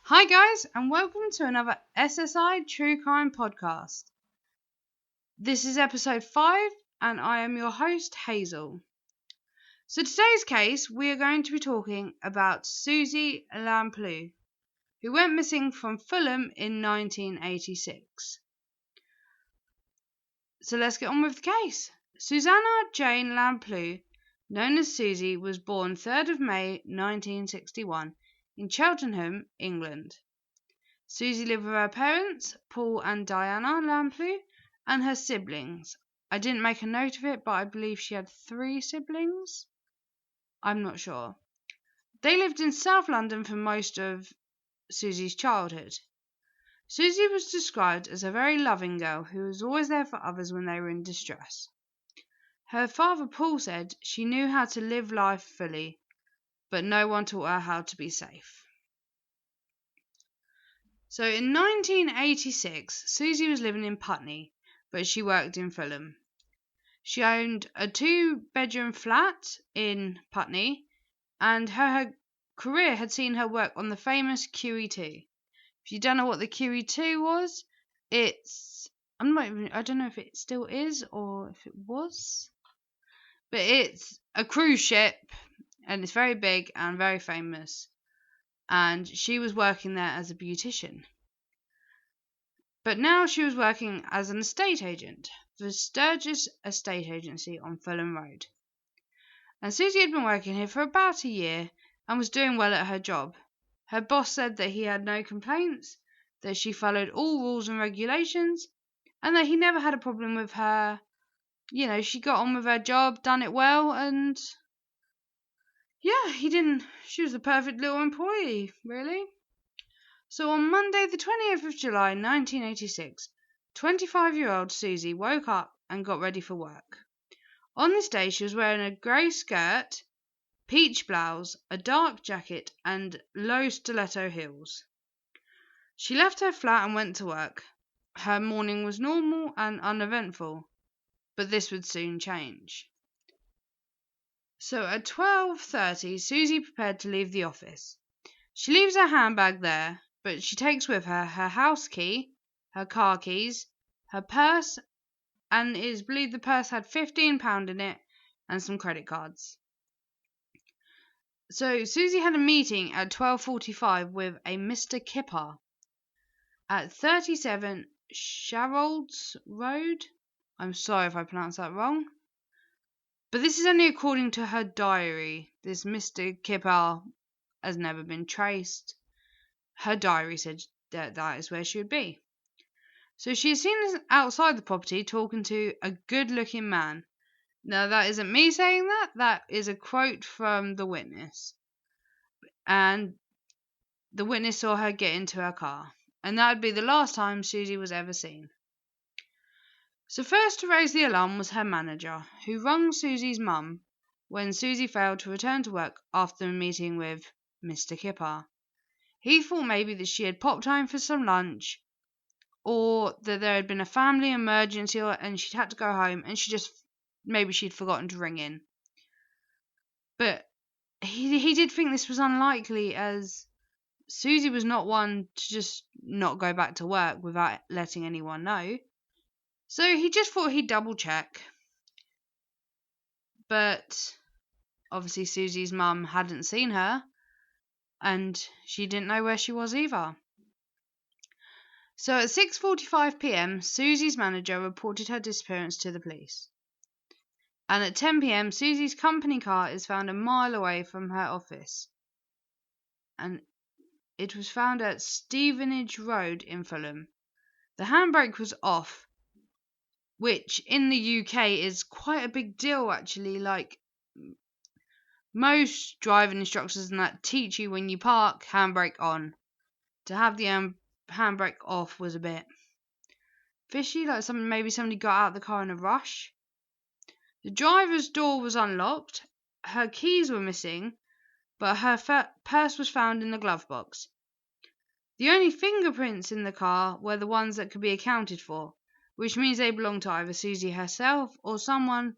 Hi guys, and welcome to another SSI True Crime podcast. This is episode 5, and I am your host, Hazel. So today's case, we are going to be talking about Suzy Lamplugh, who went missing from Fulham in 1986. So let's get on with the case. Susanna Jane Lamplugh, known as Suzy, was born 3rd of May 1961 in Cheltenham, England. Suzy lived with her parents, Paul and Diana Lamplugh, and her siblings. I didn't make a note of it, but I believe she had 3 siblings. I'm not sure. They lived in South London for most of Suzy's childhood. Suzy was described as a very loving girl who was always there for others when they were in distress. Her father Paul said she knew how to live life fully, but no one taught her how to be safe. So in 1986, Suzy was living in Putney, but she worked in Fulham. She owned a 2-bedroom flat in Putney, and her career had seen her work on the famous QE2. If you don't know what the QE2 was, I don't know if it still is or if it was, but it's a cruise ship, and it's very big and very famous. And she was working there as a beautician. But now she was working as an estate agent for Sturgis Estate Agency on Fulham Road. And Suzy had been working here for about a year and was doing well at her job. Her boss said that he had no complaints, that she followed all rules and regulations, and that he never had a problem with her. You know, she got on with her job, done it well, and she was a perfect little employee, really. So on Monday the 20th of July 1986, 25-year-old Suzy woke up and got ready for work. On this day she was wearing a grey skirt, peach blouse, a dark jacket and low stiletto heels. She left her flat and went to work. Her morning was normal and uneventful, but this would soon change. So at 12:30, Suzy prepared to leave the office. She leaves her handbag there, but she takes with her her house key, her car keys, her purse, and it is believed the purse had £15 in it and some credit cards. So Suzy had a meeting at 12:45 with a Mr. Kipper at 37 Sharolds Road. I'm sorry if I pronounced that wrong. But this is only according to her diary. This Mr. Kipper has never been traced. Her diary said that is where she would be. So she is seen outside the property talking to a good-looking man. Now, that isn't me saying that. That is a quote from the witness. And the witness saw her get into her car. And that would be the last time Suzy was ever seen. So first to raise the alarm was her manager, who rang Suzy's mum when Suzy failed to return to work after a meeting with Mr. Kipper. He thought maybe that she had popped home for some lunch, or that there had been a family emergency and she'd had to go home and maybe she'd forgotten to ring in. But he did think this was unlikely, as Suzy was not one to just not go back to work without letting anyone know. So he just thought he'd double check. But obviously Suzy's mum hadn't seen her, and she didn't know where she was either. So at 6:45 p.m, Suzy's manager reported her disappearance to the police. And at 10 p.m, Suzy's company car is found a mile away from her office. And it was found at Stevenage Road in Fulham. The handbrake was off, which in the UK is quite a big deal actually. Like, most driving instructors and that teach you when you park, handbrake on. To have the handbrake off was a bit fishy, like maybe somebody got out of the car in a rush. The driver's door was unlocked, her keys were missing, but her purse was found in the glove box. The only fingerprints in the car were the ones that could be accounted for, which means they belong to either Suzy herself or someone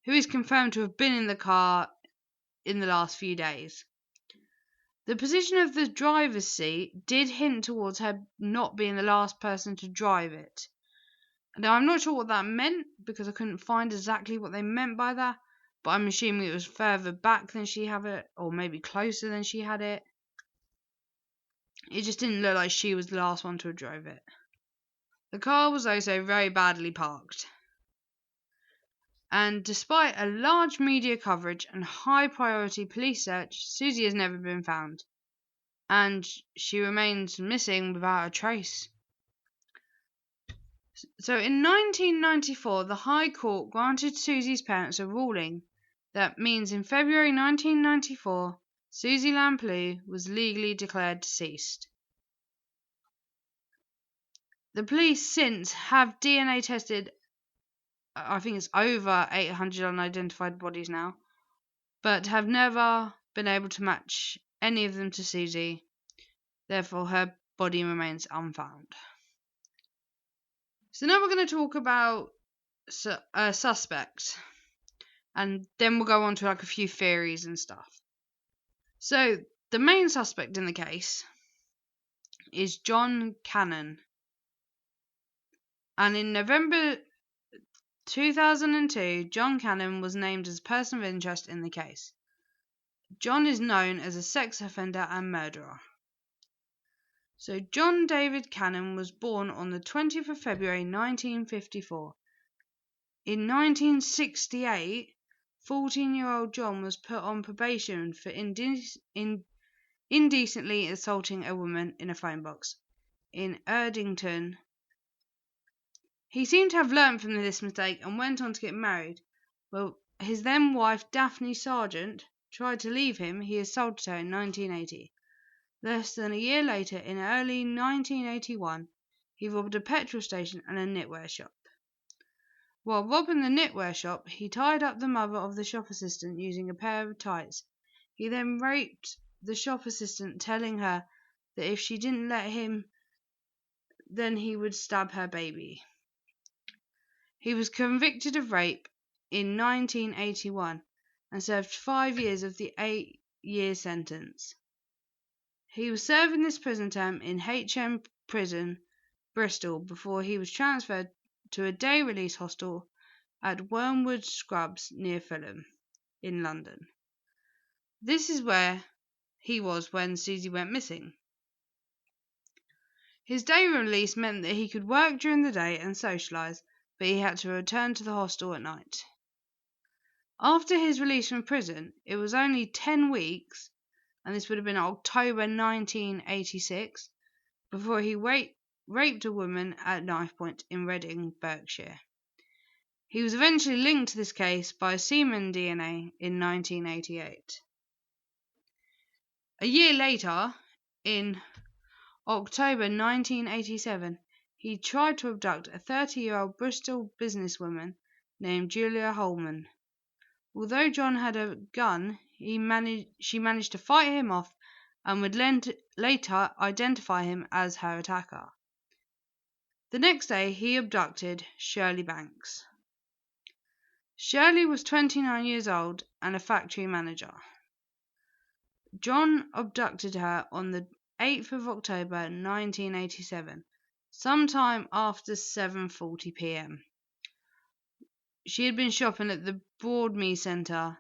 who is confirmed to have been in the car in the last few days. The position of the driver's seat did hint towards her not being the last person to drive it. Now, I'm not sure what that meant because I couldn't find exactly what they meant by that, but I'm assuming it was further back than she had it, or maybe closer than she had it. It just didn't look like she was the last one to drive it. The car was also very badly parked. And despite a large media coverage and high priority police search, Suzy has never been found, and she remains missing without a trace. So in 1994, the High Court granted Suzy's parents a ruling that means in February 1994, Suzy Lamplugh was legally declared deceased. The police since have DNA tested, I think it's over 800 unidentified bodies now, but have never been able to match any of them to Suzy. Therefore, her body remains unfound. So now we're going to talk about a suspect, and then we'll go on to like a few theories and stuff. So the main suspect in the case is John Cannon, and in November 2002, John Cannon was named as a person of interest in the case. John is known as a sex offender and murderer. So John David Cannon was born on the 20th of February 1954. In 1968, 14-year-old John was put on probation for indecently assaulting a woman in a phone box in Erdington. He seemed to have learnt from this mistake and went on to get married. Well, his then wife Daphne Sargent tried to leave him. He assaulted her in 1980. Less than a year later, in early 1981, he robbed a petrol station and a knitwear shop. While robbing the knitwear shop, he tied up the mother of the shop assistant using a pair of tights. He then raped the shop assistant, telling her that if she didn't let him, then he would stab her baby. He was convicted of rape in 1981 and served 5 years of the 8-year sentence. He was serving this prison term in HM Prison, Bristol, before he was transferred to a day release hostel at Wormwood Scrubs near Fulham, in London. This is where he was when Suzy went missing. His day release meant that he could work during the day and socialise, but he had to return to the hostel at night. After his release from prison, it was only 10 weeks, and this would have been October 1986, before he raped a woman at knife point in Reading, Berkshire. He was eventually linked to this case by semen DNA in 1988. A year later, in October 1987, he tried to abduct a 30-year-old Bristol businesswoman named Julia Holman. Although John had a gun, she managed to fight him off and would later identify him as her attacker. The next day, he abducted Shirley Banks. Shirley was 29 years old and a factory manager. John abducted her on the 8th of October 1987, sometime after 7:40 p.m. She had been shopping at the Broadmead Centre,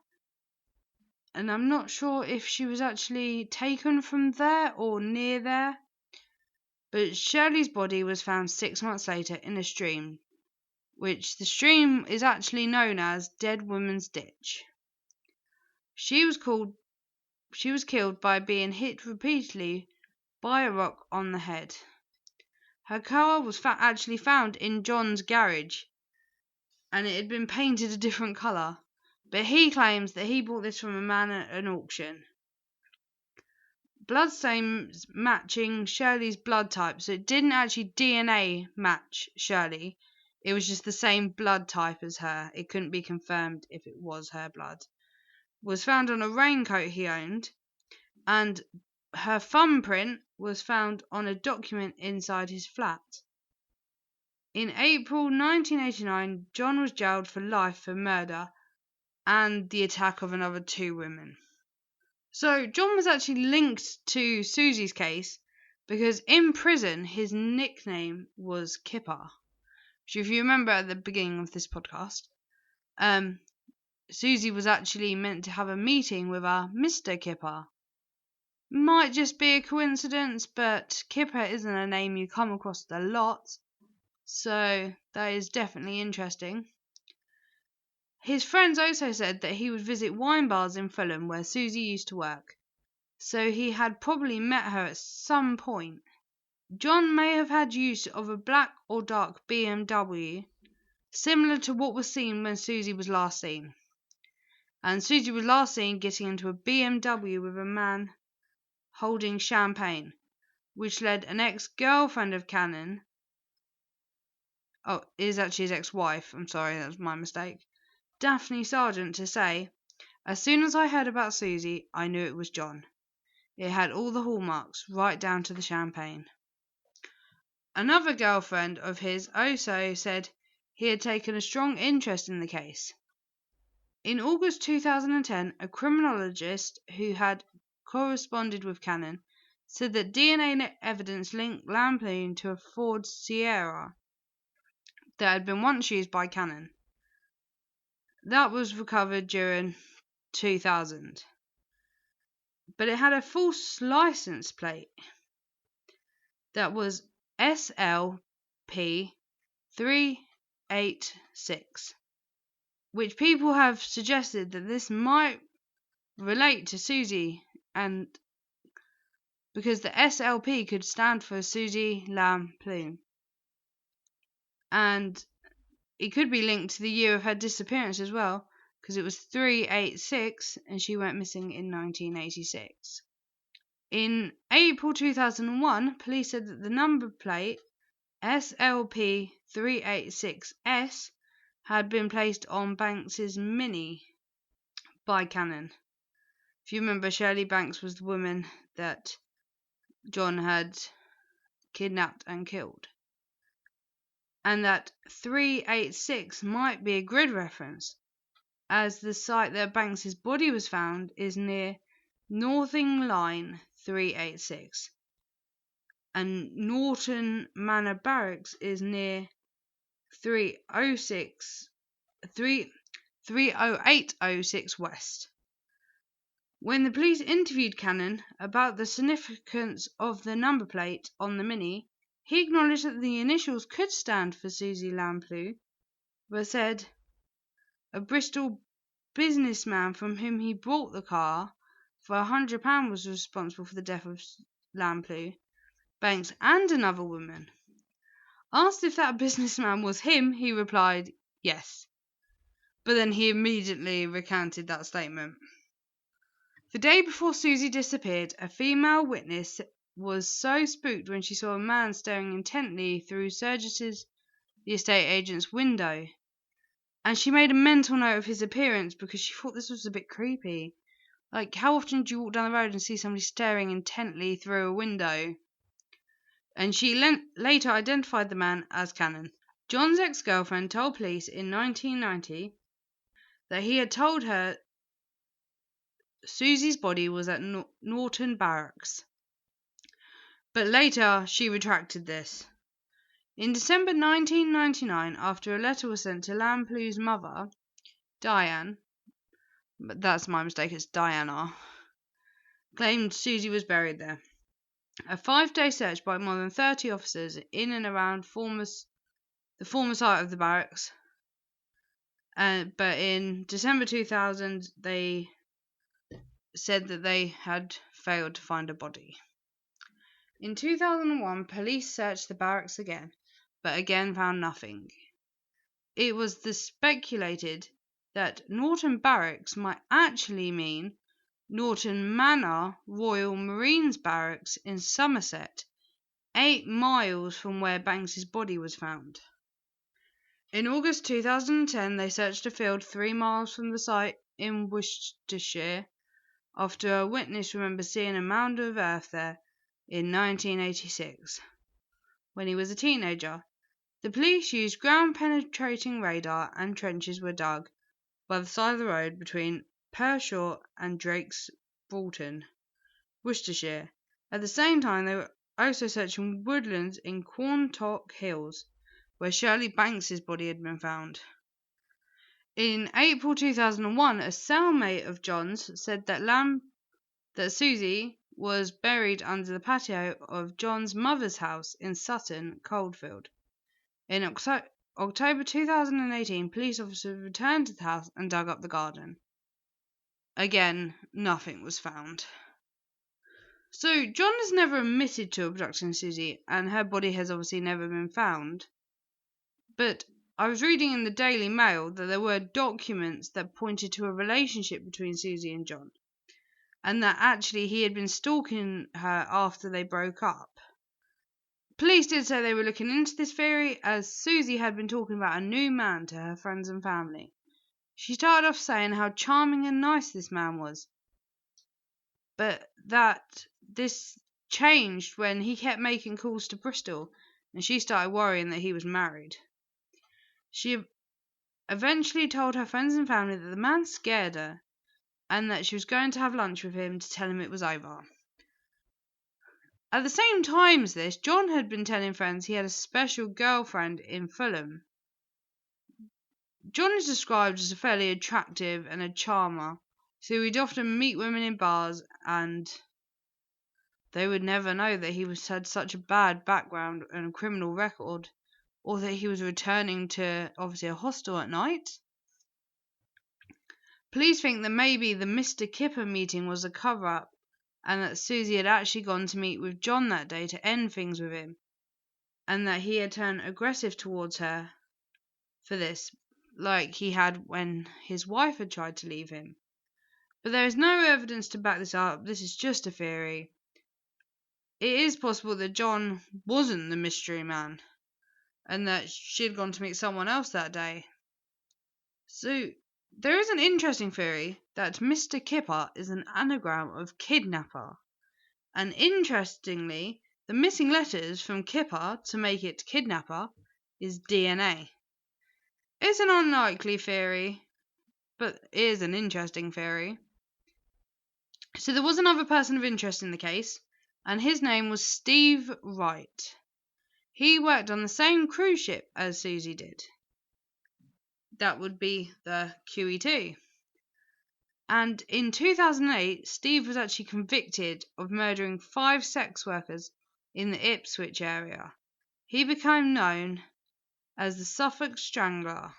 and I'm not sure if she was actually taken from there or near there, but Shirley's body was found 6 months later in a stream, which the stream is actually known as Dead Woman's Ditch. She was killed by being hit repeatedly by a rock on the head. Her car was actually found in John's garage, and it had been painted a different colour, but he claims that he bought this from a man at an auction. Bloodstains matching Shirley's blood type, so it didn't actually DNA match Shirley, it was just the same blood type as her. It couldn't be confirmed if it was her blood. Was found on a raincoat he owned, and her thumbprint was found on a document inside his flat. In April 1989, John was jailed for life for murder and the attack of another 2 women. So John was actually linked to Suzy's case because in prison his nickname was Kipper. So if you remember at the beginning of this podcast, Suzy was actually meant to have a meeting with a Mr. Kipper. Might just be a coincidence, but Kipper isn't a name you come across a lot, so that is definitely interesting. His friends also said that he would visit wine bars in Fulham where Suzy used to work, so he had probably met her at some point. John may have had use of a black or dark BMW, similar to what was seen when Suzy was last seen. And Suzy was last seen getting into a BMW with a man holding champagne, which led an ex-girlfriend of Cannon, is actually his ex-wife, I'm sorry, that was my mistake, Daphne Sargent, to say, "As soon as I heard about Suzy, I knew it was John. It had all the hallmarks, right down to the champagne." Another girlfriend of his also said he had taken a strong interest in the case. In August 2010, a criminologist who had corresponded with Cannon said that DNA evidence linked Lamplugh to a Ford Sierra that had been once used by Cannon. That was recovered during 2000, but it had a false license plate that was SLP 386, which people have suggested that this might relate to Suzy, and because the SLP could stand for Suzy Lamplugh, and it could be linked to the year of her disappearance as well, because it was 386 and she went missing in 1986. In April 2001, police said that the number plate SLP 386S had been placed on Banks's Mini by Cannon. If you remember, Shirley Banks was the woman that John had kidnapped and killed. And that 386 might be a grid reference, as the site that Banks's body was found is near Northing Line 386, and Norton Manor Barracks is near 30806 West. When the police interviewed Cannon about the significance of the number plate on the Mini, he acknowledged that the initials could stand for Suzy Lamplugh, but said a Bristol businessman from whom he bought the car for £100 was responsible for the death of Lamplugh, Banks, and another woman. Asked if that businessman was him, he replied, yes. But then he immediately recanted that statement. The day before Suzy disappeared, a female witness was so spooked when she saw a man staring intently through Surge's, the estate agent's, window, and she made a mental note of his appearance because she thought this was a bit creepy. Like, how often do you walk down the road and see somebody staring intently through a window? And she later identified the man as Cannon. John's ex-girlfriend told police in 1990 that he had told her Suzy's body was at Norton Barracks, but later she retracted this. In December 1999, after a letter was sent to Lamplug's mother, Diane, but that's my mistake, it's Diana, claimed Suzy was buried there. A 5-day search by more than 30 officers in and around the former site of the barracks, but in December 2000 they said that they had failed to find a body. In 2001, police searched the barracks again, but again found nothing. It was speculated that Norton Barracks might actually mean Norton Manor Royal Marines Barracks in Somerset, 8 miles from where Banks's body was found. In August 2010, they searched a field 3 miles from the site in Worcestershire after a witness remembers seeing a mound of earth there in 1986, when he was a teenager. The police used ground-penetrating radar and trenches were dug by the side of the road between Pershaw and Drake's Broughton, Worcestershire. At the same time, they were also searching woodlands in Quantock Hills, where Shirley Banks's body had been found. In April 2001, a cellmate of John's said that Suzy was buried under the patio of John's mother's house in Sutton Coldfield. In October 2018, police officers returned to the house and dug up the garden. Again, nothing was found. So, John has never admitted to abducting Suzy, and her body has obviously never been found. But I was reading in the Daily Mail that there were documents that pointed to a relationship between Suzy and John, and that actually he had been stalking her after they broke up. Police did say they were looking into this theory, as Suzy had been talking about a new man to her friends and family. She started off saying how charming and nice this man was, but that this changed when he kept making calls to Bristol, and she started worrying that he was married. She eventually told her friends and family that the man scared her, and that she was going to have lunch with him to tell him it was over. At the same time as this, John had been telling friends he had a special girlfriend in Fulham. John is described as a fairly attractive and a charmer, so he'd often meet women in bars, and they would never know that he had such a bad background and a criminal record, or that he was returning to, obviously, a hostel at night. Police think that maybe the Mr. Kipper meeting was a cover-up, and that Suzy had actually gone to meet with John that day to end things with him, and that he had turned aggressive towards her for this, like he had when his wife had tried to leave him. But there is no evidence to back this up. This is just a theory. It is possible that John wasn't the mystery man, and that she had gone to meet someone else that day. So there is an interesting theory that Mr. Kipper is an anagram of kidnapper, and interestingly, the missing letters from Kipper to make it kidnapper is DNA. It's an unlikely theory, but it is an interesting theory. So there was another person of interest in the case, and his name was Steve Wright. He worked on the same cruise ship as Suzy did. That would be the QE2. And in 2008, Steve was actually convicted of murdering 5 sex workers in the Ipswich area. He became known as the Suffolk Strangler.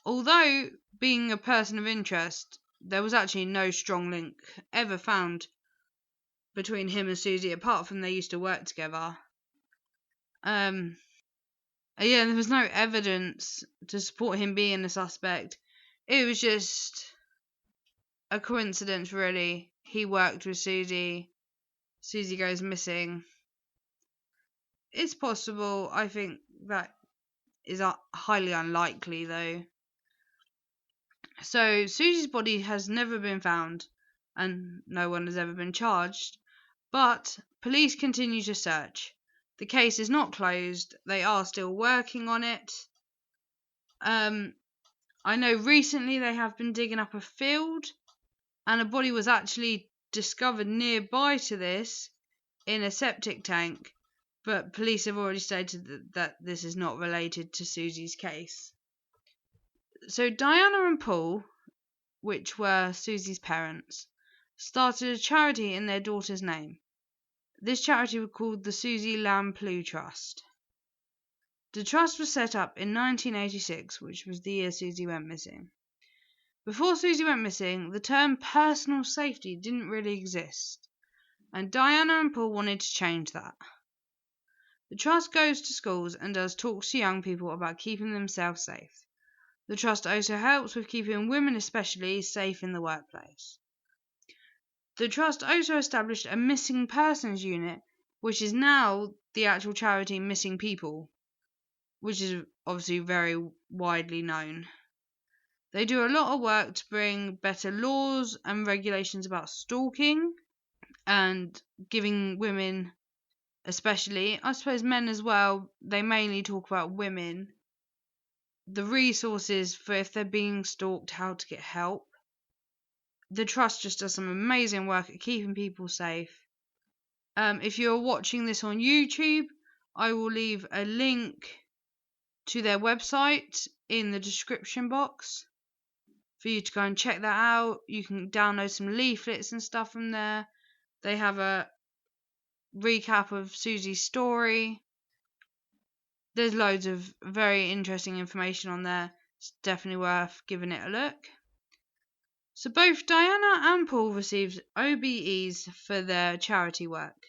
Although being a person of interest, there was actually no strong link ever found between him and Suzy, apart from they used to work together. There was no evidence to support him being a suspect. It was just a coincidence, really. He worked with Suzy. Suzy goes missing. It's possible. I think that is highly unlikely, though. So Suzy's body has never been found, and no one has ever been charged. But police continue to search. The case is not closed. They are still working on it. I know recently they have been digging up a field, and a body was actually discovered nearby to this in a septic tank, but police have already stated that this is not related to Suzy's case. So Diana and Paul, which were Suzy's parents, started a charity in their daughter's name. This charity was called the Suzy Lamplugh Trust. The trust was set up in 1986, which was the year Suzy went missing. Before Suzy went missing, the term personal safety didn't really exist, and Diana and Paul wanted to change that. The trust goes to schools and does talks to young people about keeping themselves safe. The trust also helps with keeping women especially safe in the workplace. The trust also established a missing persons unit, which is now the actual charity Missing People, which is obviously very widely known. They do a lot of work to bring better laws and regulations about stalking and giving women, especially, I suppose men as well, they mainly talk about women, the resources for if they're being stalked, how to get help. the trust just does some amazing work at keeping people safe. If you're watching this on YouTube, I will leave a link to their website in the description box for you to go and check that out. You can download some leaflets and stuff from there. They have a recap of Suzy's story. There's loads of very interesting information on there. It's definitely worth giving it a look. So both Diana and Paul received OBEs for their charity work,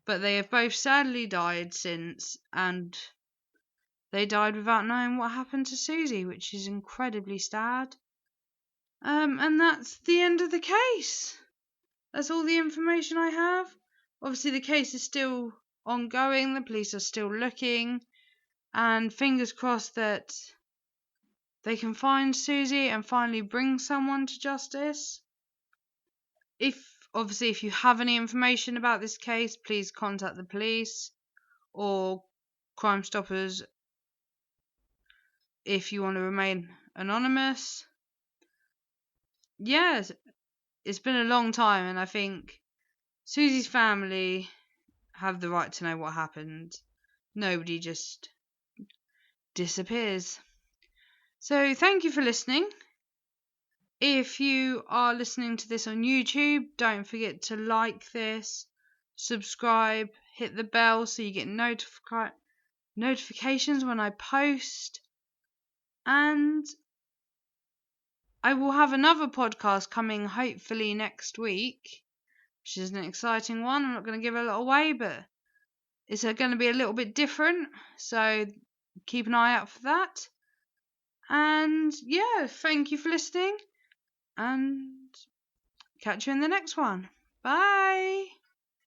but they have both sadly died since, and they died without knowing what happened to Suzy, which is incredibly sad. And that's the end of the case. That's all the information I have. Obviously, the case is still ongoing. The police are still looking, and fingers crossed that they can find Suzy and finally bring someone to justice. If you have any information about this case, please contact the police or Crime Stoppers if you want to remain anonymous. Yes, it's been a long time, and I think Suzy's family have the right to know what happened. Nobody just disappears. So thank you for listening. If you are listening to this on YouTube, don't forget to like this, subscribe, hit the bell so you get notifications when I post. And I will have another podcast coming hopefully next week, which is an exciting one. I'm not going to give it away, but it's going to be a little bit different. So keep an eye out for that. And yeah, thank you for listening, and catch you in the next one. Bye.